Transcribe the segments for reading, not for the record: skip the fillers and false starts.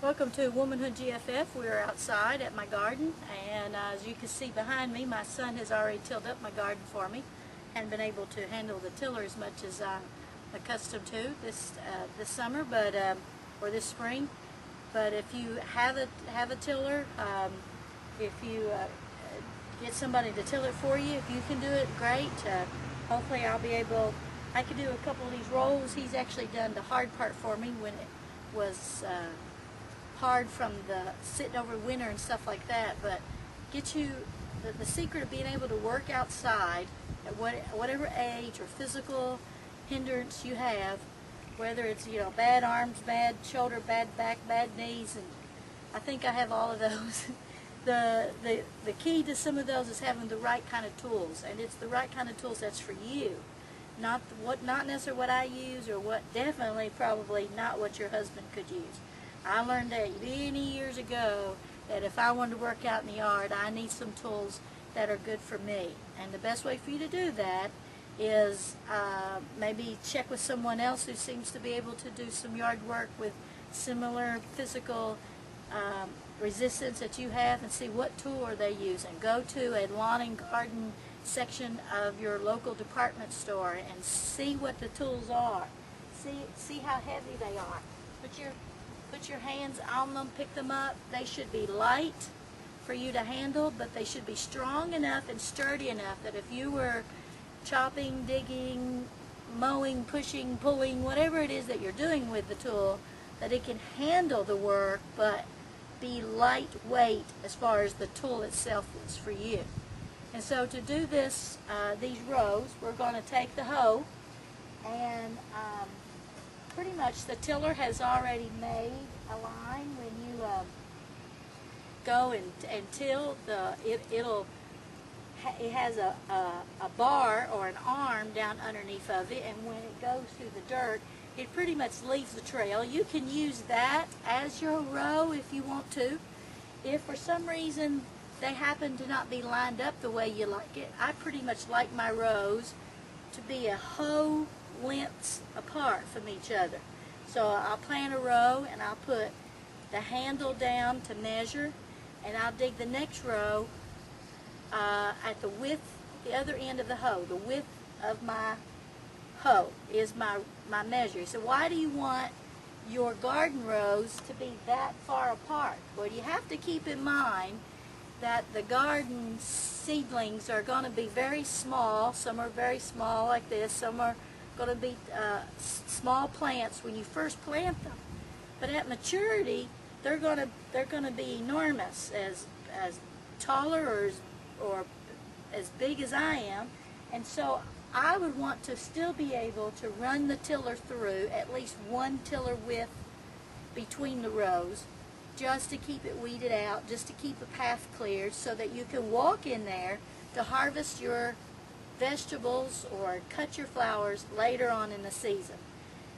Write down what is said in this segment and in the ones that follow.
Welcome to Womanhood GFF. We are outside at my garden, and as you can see behind me, my son has already tilled up my garden for me. Hadn't been able to handle the tiller as much as I'm accustomed to this summer, but or this spring. But if you have a tiller, if you get somebody to till it for you, if you can do it, great. Hopefully, I could do a couple of these rows. He's actually done the hard part for me when it was hard from the sitting over winter and stuff like that. But get you the secret of being able to work outside at whatever age or physical hindrance you have, whether it's bad arms, bad shoulder, bad back, bad knees, and I think I have all of those. The key to some of those is having the right kind of tools, and it's the right kind of tools that's for you, not necessarily what I use, or definitely probably not what your husband could use. I learned that many years ago that if I wanted to work out in the yard, I need some tools that are good for me. And the best way for you to do that is maybe check with someone else who seems to be able to do some yard work with similar physical resistance that you have, and see what tool are they using. Go to a lawn and garden section of your local department store and see what the tools are. See how heavy they are. Put your hands on them, pick them up. They should be light for you to handle, but they should be strong enough and sturdy enough that if you were chopping, digging, mowing, pushing, pulling, whatever it is that you're doing with the tool, that it can handle the work but be lightweight as far as the tool itself is for you. And so to do this, these rows, we're going to take the hoe, and pretty much the tiller has already made a line. When you go and till, it has a bar or an arm down underneath of it, and when it goes through the dirt, it pretty much leaves the trail. You can use that as your row if you want to. If for some reason they happen to not be lined up the way you like it, I pretty much like my rows to be a hoe lengths apart from each other. So I'll plant a row and I'll put the handle down to measure, and I'll dig the next row at the width, the other end of the hoe. The width of my hoe is my measure. So why do you want your garden rows to be that far apart? Well, you have to keep in mind that the garden seedlings are going to be very small. Some are very small like this. Some are going to be small plants when you first plant them. But at maturity, they're going to be enormous, as taller or as big as I am. And so I would want to still be able to run the tiller through at least one tiller width between the rows, just to keep it weeded out, just to keep the path cleared, so that you can walk in there to harvest your vegetables or cut your flowers later on in the season.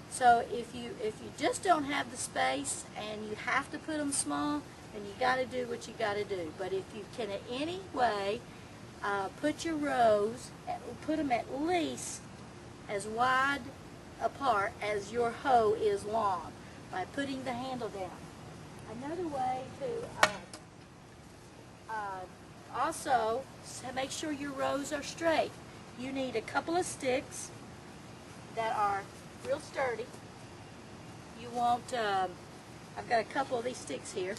So if you just don't have the space and you have to put them small, then you got to do what you got to do. But if you can in any way put your rows, put them at least as wide apart as your hoe is long by putting the handle down. Another way to also make sure your rows are straight. You need a couple of sticks that are real sturdy. You want, I've got a couple of these sticks here,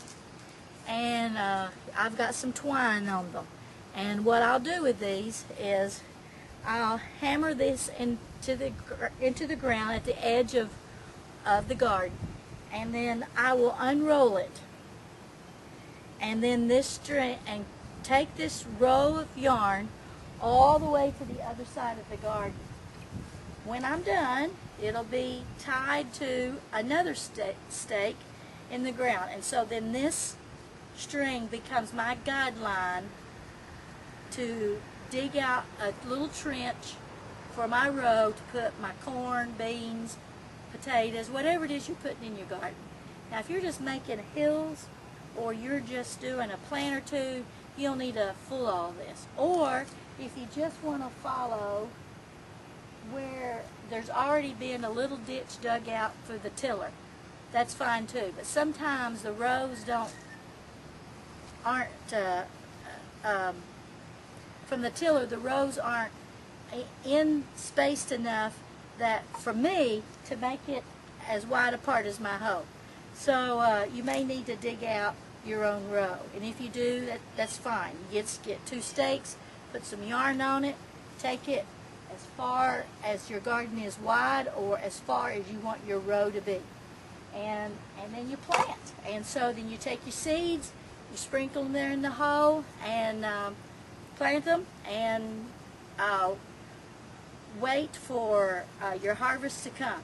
and I've got some twine on them. And what I'll do with these is I'll hammer this into the ground at the edge of the garden, and then I will unroll it. And then this string, and take this roll of yarn all the way to the other side of the garden. When I'm done, it'll be tied to another stake in the ground, and so then this string becomes my guideline to dig out a little trench for my row to put my corn, beans, potatoes, whatever it is you're putting in your garden. Now if you're just making hills, or you're just doing a plant or two, you'll need to fool all this. Or if you just want to follow where there's already been a little ditch dug out for the tiller, that's fine too. But sometimes the rows aren't from the tiller. The rows aren't in spaced enough that for me to make it as wide apart as my hoe. So you may need to dig out your own row, and if you do, that's fine. You get 2 stakes, put some yarn on it, take it as far as your garden is wide or as far as you want your row to be, and then you plant. And so then you take your seeds, you sprinkle them there in the hoe, and plant them, and wait for your harvest to come.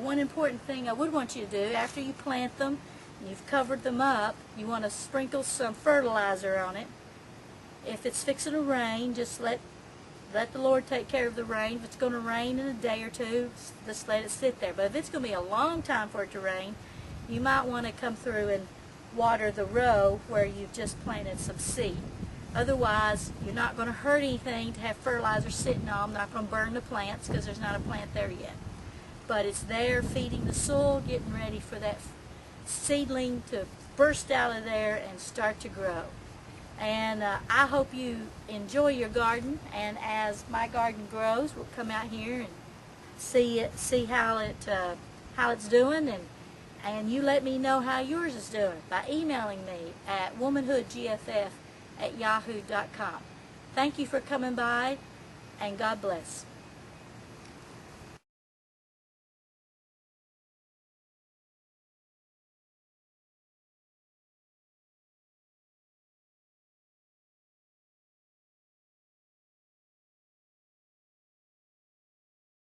One important thing I would want you to do after you plant them, and you've covered them up, you want to sprinkle some fertilizer on it. If it's fixing to rain, just let the Lord take care of the rain. If it's going to rain in a day or two, just let it sit there. But if it's going to be a long time for it to rain, you might want to come through and water the row where you've just planted some seed. Otherwise, you're not going to hurt anything to have fertilizer sitting on. I'm not going to burn the plants because there's not a plant there yet. But it's there feeding the soil, getting ready for that seedling to burst out of there and start to grow. And I hope you enjoy your garden, and as my garden grows, we'll come out here and see how it's doing, and you let me know how yours is doing by emailing me at womanhoodgff@yahoo.com. Thank you for coming by, and God bless.